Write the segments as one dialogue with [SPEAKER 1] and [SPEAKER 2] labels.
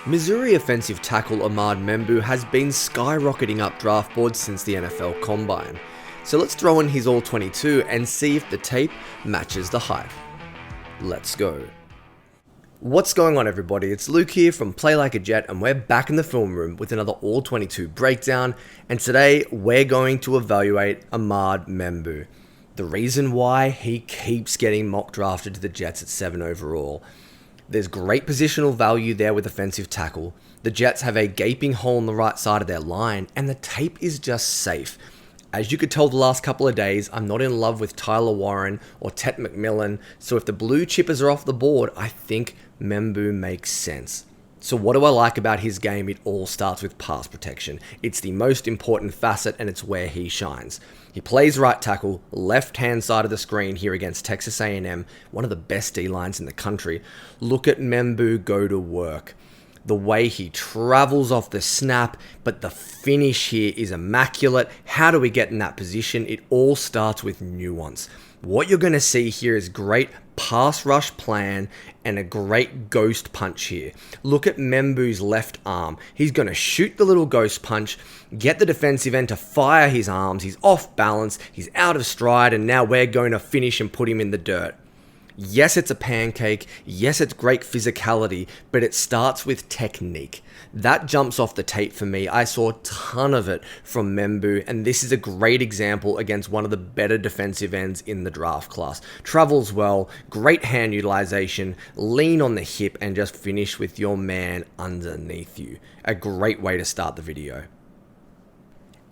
[SPEAKER 1] Missouri offensive tackle Armand Membou has been skyrocketing up draft boards since the NFL Combine. So let's throw in his All-22 and see if the tape matches the hype. Let's go. What's going on, everybody? It's Luke here from Play Like a Jet, and we're back in the film room with another All-22 breakdown, and today we're going to evaluate Armand Membou. The reason why he keeps getting mock drafted to the Jets at 7 overall. There's great positional value there with offensive tackle. The Jets have a gaping hole on the right side of their line, and the tape is just safe. As you could tell the last couple of days, I'm not in love with Tyler Warren or Tet McMillan, so if the blue chippers are off the board, I think Membou makes sense. So what do I like about his game? It all starts with pass protection. It's the most important facet, and it's where he shines. He plays right tackle, left-hand side of the screen here against Texas A&M, one of the best D-lines in the country. Look at Membou go to work. The way he travels off the snap, but the finish here is immaculate. How do we get in that position? It all starts with nuance. What you're going to see here is great pass rush plan and a great ghost punch here. Look at Membou's left arm. He's going to shoot the little ghost punch, get the defensive end to fire his arms. He's off balance, he's out of stride, and now we're going to finish and put him in the dirt. Yes, it's a pancake. Yes, it's great physicality, but it starts with technique. That jumps off the tape for me. I saw a ton of it from Membou, and this is a great example against one of the better defensive ends in the draft class. Travels well, great hand utilization, lean on the hip, and just finish with your man underneath you. A great way to start the video.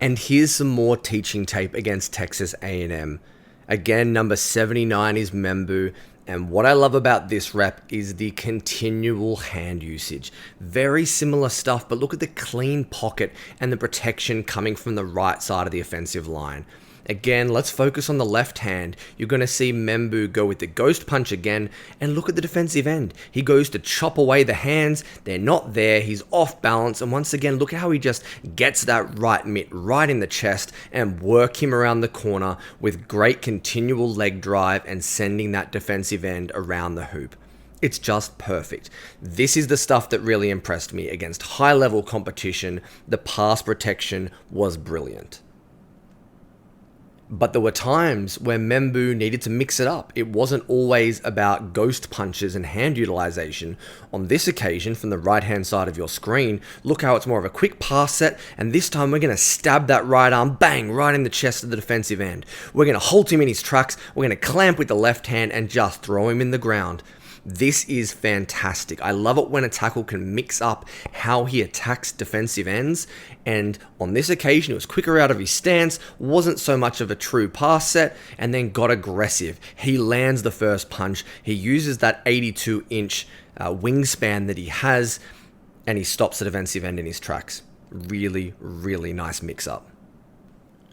[SPEAKER 1] And here's some more teaching tape against Texas A&M. Again, number 79 is Membou. And what I love about this rep is the continual hand usage. Very similar stuff, but look at the clean pocket and the protection coming from the right side of the offensive line. Again, let's focus on the left hand. You're going to see Membou go with the ghost punch again, and look at the defensive end. He goes to chop away the hands. They're not there. He's off balance, and once again, look at how he just gets that right mitt right in the chest and work him around the corner with great continual leg drive and sending that defensive end around the hoop. It's just perfect. This is the stuff that really impressed me against high-level competition. The pass protection was brilliant. But there were times where Membou needed to mix it up. It wasn't always about ghost punches and hand utilization. On this occasion, from the right-hand side of your screen, look how it's more of a quick pass set, and this time we're going to stab that right arm, bang, right in the chest of the defensive end. We're going to halt him in his tracks, we're going to clamp with the left hand and just throw him in the ground. This is fantastic. I love it when a tackle can mix up how he attacks defensive ends, and on this occasion it was quicker out of his stance, wasn't so much of a true pass set, and then got aggressive. He lands the first punch, he uses that 82-inch wingspan that he has, and he stops the defensive end in his tracks. Really, really nice mix-up.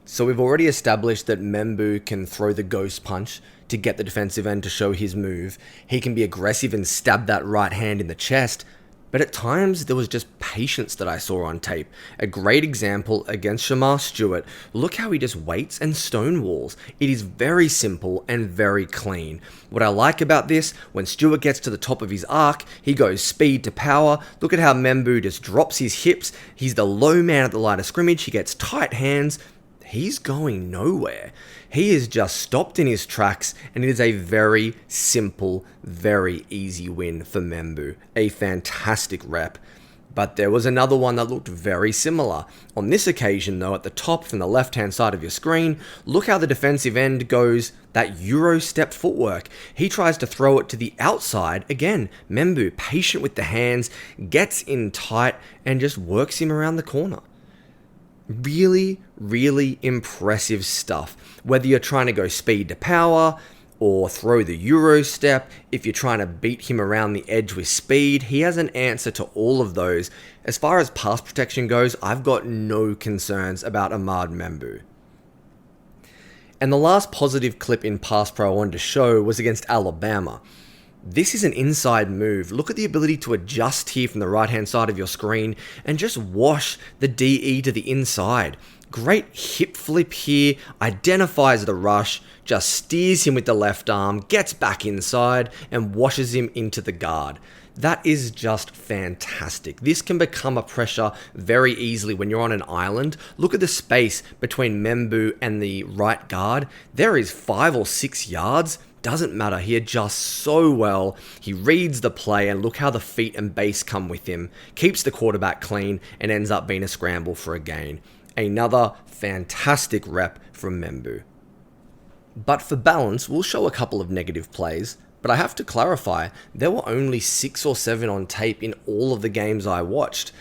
[SPEAKER 1] So we've already established that Membou can throw the ghost punch to get the defensive end to show his move. He can be aggressive and stab that right hand in the chest, but at times there was just patience that I saw on tape. A great example against Shamar Stewart. Look how he just waits and stonewalls. It is very simple and very clean. What I like about this, when Stewart gets to the top of his arc, he goes speed to power. Look at how Membou just drops his hips. He's the low man at the line of scrimmage. He gets tight hands. He's going nowhere. He is just stopped in his tracks, and it is a very simple, very easy win for Membou. A fantastic rep. But there was another one that looked very similar. On this occasion, though, at the top from the left-hand side of your screen, look how the defensive end goes, that Euro step footwork. He tries to throw it to the outside. Again, Membou, patient with the hands, gets in tight, and just works him around the corner. Really, really impressive stuff. Whether you're trying to go speed to power or throw the Euro step, if you're trying to beat him around the edge with speed, he has an answer to all of those. As far as pass protection goes, I've got no concerns about Armand Membou. And the last positive clip in Pass Pro I wanted to show was against Alabama. This is an inside move. Look at the ability to adjust here from the right-hand side of your screen and just wash the DE to the inside. Great hip flip here, identifies the rush, just steers him with the left arm, gets back inside, and washes him into the guard. That is just fantastic. This can become a pressure very easily when you're on an island. Look at the space between Membou and the right guard. There is 5 or 6 yards. Doesn't matter, he adjusts so well, he reads the play, and look how the feet and base come with him, keeps the quarterback clean, and ends up being a scramble for a gain. Another fantastic rep from Membou. But for balance, we'll show a couple of negative plays, but I have to clarify, there were only 6 or 7 on tape in all of the games I watched.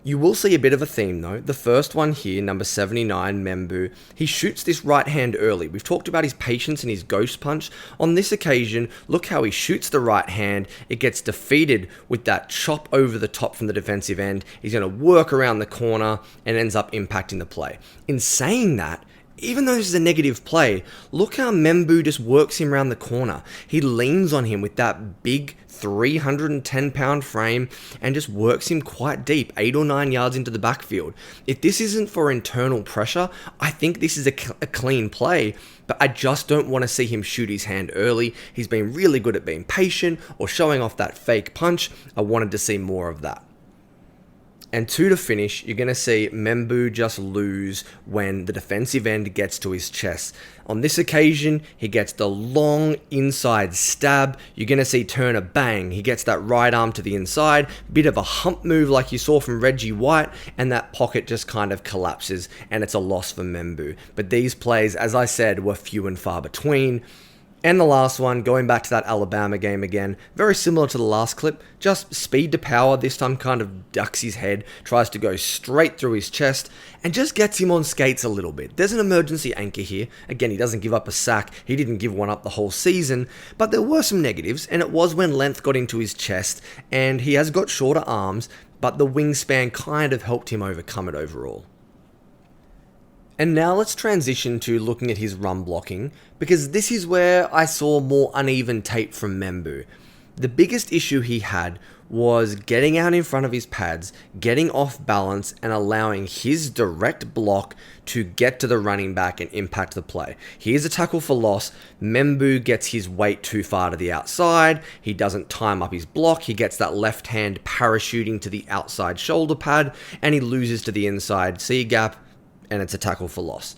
[SPEAKER 1] You will see a bit of a theme though. The first one here, number 79, Membou, he shoots this right hand early. We've talked about his patience and his ghost punch. On this occasion, look how he shoots the right hand. It gets defeated with that chop over the top from the defensive end. He's going to work around the corner and ends up impacting the play. In saying that, even though this is a negative play, look how Membou just works him around the corner. He leans on him with that big 310-pound frame and just works him quite deep, 8 or 9 yards into the backfield. If this isn't for internal pressure, I think this is a clean play, but I just don't want to see him shoot his hand early. He's been really good at being patient or showing off that fake punch. I wanted to see more of that. And 2 to finish, you're going to see Membou just lose when the defensive end gets to his chest. On this occasion, he gets the long inside stab. You're going to see Turner bang. He gets that right arm to the inside. Bit of a hump move like you saw from Reggie White. And that pocket just kind of collapses. And it's a loss for Membou. But these plays, as I said, were few and far between. And the last one, going back to that Alabama game again, very similar to the last clip, just speed to power, this time kind of ducks his head, tries to go straight through his chest, and just gets him on skates a little bit. There's an emergency anchor here. Again, he doesn't give up a sack, he didn't give one up the whole season, but there were some negatives, and it was when length got into his chest, and he has got shorter arms, but the wingspan kind of helped him overcome it overall. And now let's transition to looking at his run blocking, because this is where I saw more uneven tape from Membou. The biggest issue he had was getting out in front of his pads, getting off balance, and allowing his direct block to get to the running back and impact the play. Here's a tackle for loss. Membou gets his weight too far to the outside. He doesn't time up his block. He gets that left hand parachuting to the outside shoulder pad, and he loses to the inside C gap, and it's a tackle for loss.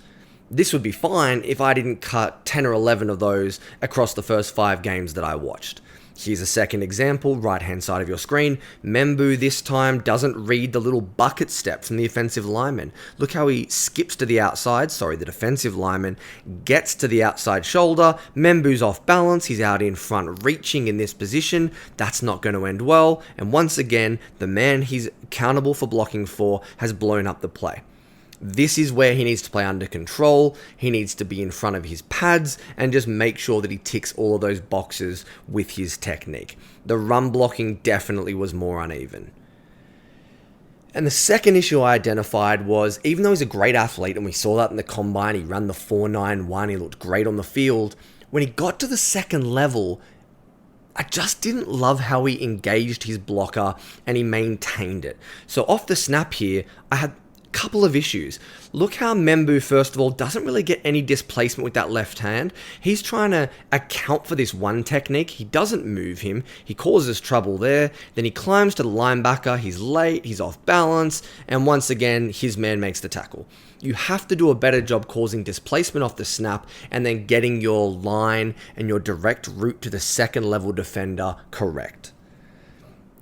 [SPEAKER 1] This would be fine if I didn't cut 10 or 11 of those across the first 5 games that I watched. Here's a second example, right hand side of your screen. Membou this time doesn't read the little bucket step from the offensive lineman. Look how he skips to the outside, the defensive lineman gets to the outside shoulder. Membou's off balance, he's out in front reaching in this position. That's not going to end well, and once again, the man he's accountable for blocking for has blown up the play. This is where he needs to play under control. He needs to be in front of his pads and just make sure that he ticks all of those boxes with his technique. The run blocking definitely was more uneven. And the second issue I identified was, even though he's a great athlete, and we saw that in the combine, he ran the 4.91, he looked great on the field, when he got to the second level, I just didn't love how he engaged his blocker and he maintained it. So off the snap here, I had couple of issues. Look how Membou, first of all, doesn't really get any displacement with that left hand. He's trying to account for this one technique. He doesn't move him. He causes trouble there. Then he climbs to the linebacker. He's late. He's off balance. And once again, his man makes the tackle. You have to do a better job causing displacement off the snap and then getting your line and your direct route to the second level defender correct.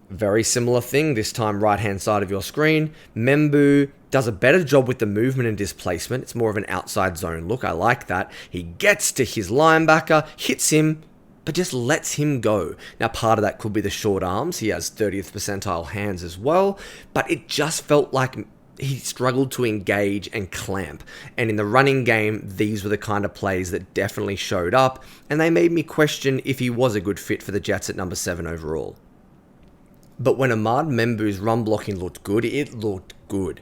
[SPEAKER 1] Very similar thing, this time right hand side of your screen. Membou does a better job with the movement and displacement. It's more of an outside zone look. I like that. He gets to his linebacker, hits him, but just lets him go. Now, part of that could be the short arms. He has 30th percentile hands as well, but it just felt like he struggled to engage and clamp. And in the running game, these were the kind of plays that definitely showed up, and they made me question if he was a good fit for the Jets at number 7 overall. But when Armand Membou's run blocking looked good, it looked good.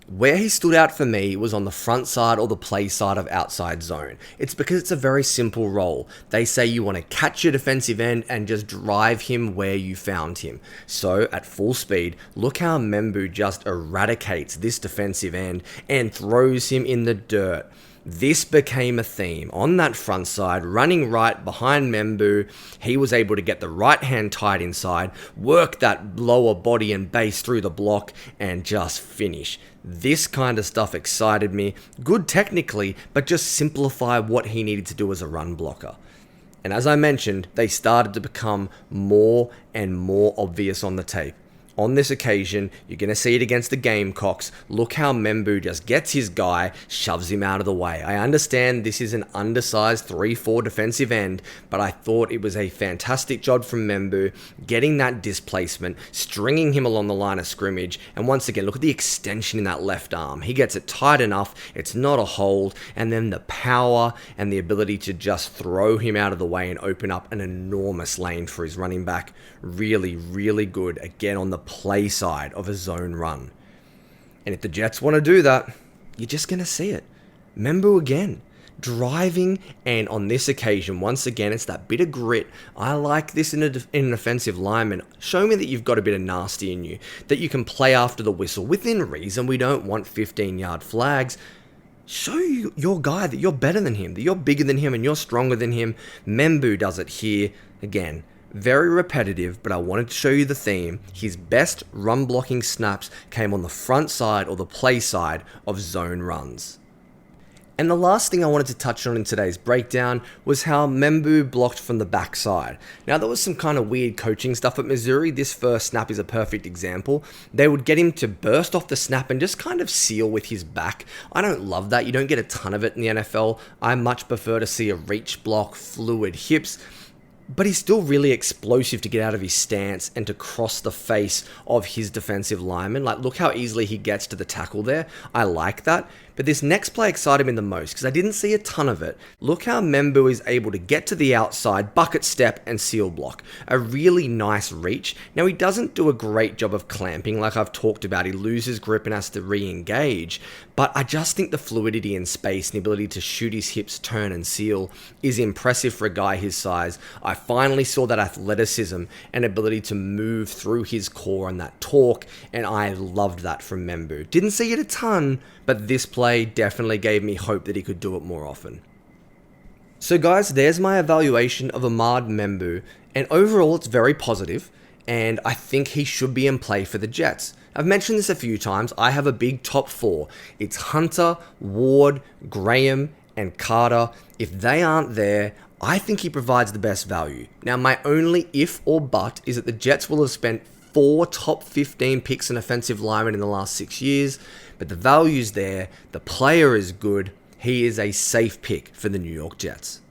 [SPEAKER 1] Where he stood out for me was on the front side or the play side of outside zone. It's because it's a very simple role. They say you want to catch your defensive end and just drive him where you found him. So at full speed, look how Membou just eradicates this defensive end and throws him in the dirt. This became a theme on that front side, running right behind Membou. He was able to get the right hand tied inside, work that lower body and base through the block, and just finish. This kind of stuff excited me. Good technically, but just simplify what he needed to do as a run blocker. And as I mentioned, they started to become more and more obvious on the tape. On this occasion, you're going to see it against the Gamecocks. Look how Membou just gets his guy, shoves him out of the way. I understand this is an undersized 3-4 defensive end, but I thought it was a fantastic job from Membou, getting that displacement, stringing him along the line of scrimmage, and once again, look at the extension in that left arm. He gets it tight enough, it's not a hold, and then the power and the ability to just throw him out of the way and open up an enormous lane for his running back. Really, really good, again on the play side of a zone run. And if the Jets want to do that, you're just going to see it. Membou again, driving, and on this occasion, once again, it's that bit of grit. I like this in an offensive lineman. Show me that you've got a bit of nasty in you, that you can play after the whistle. Within reason, we don't want 15-yard flags. Show your guy that you're better than him, that you're bigger than him and you're stronger than him. Membou does it here. Again, very repetitive, but I wanted to show you the theme. His best run blocking snaps came on the front side or the play side of zone runs. And the last thing I wanted to touch on in today's breakdown was how Membou blocked from the backside. Now, there was some kind of weird coaching stuff at Missouri. This first snap is a perfect example. They would get him to burst off the snap and just kind of seal with his back. I don't love that. You don't get a ton of it in the NFL. I much prefer to see a reach block, fluid hips. But he's still really explosive to get out of his stance and to cross the face of his defensive lineman. Like, look how easily he gets to the tackle there. I like that. But this next play excited me the most because I didn't see a ton of it. Look how Membou is able to get to the outside, bucket step, and seal block. A really nice reach. Now, he doesn't do a great job of clamping like I've talked about. He loses grip and has to re-engage. But I just think the fluidity in space and the ability to shoot his hips, turn, and seal is impressive for a guy his size. I finally saw that athleticism and ability to move through his core and that torque, and I loved that from Membou. Didn't see it a ton, but this play definitely gave me hope that he could do it more often. So guys, there's my evaluation of Armand Membou, and overall it's very positive, and I think he should be in play for the Jets. I've mentioned this a few times. I have a big top 4. It's Hunter, Ward, Graham, and Carter. If they aren't there, I think he provides the best value. Now, my only if or but is that the Jets will have spent 4 top 15 picks in offensive linemen in the last 6 years, but the value's there, the player is good, he is a safe pick for the New York Jets.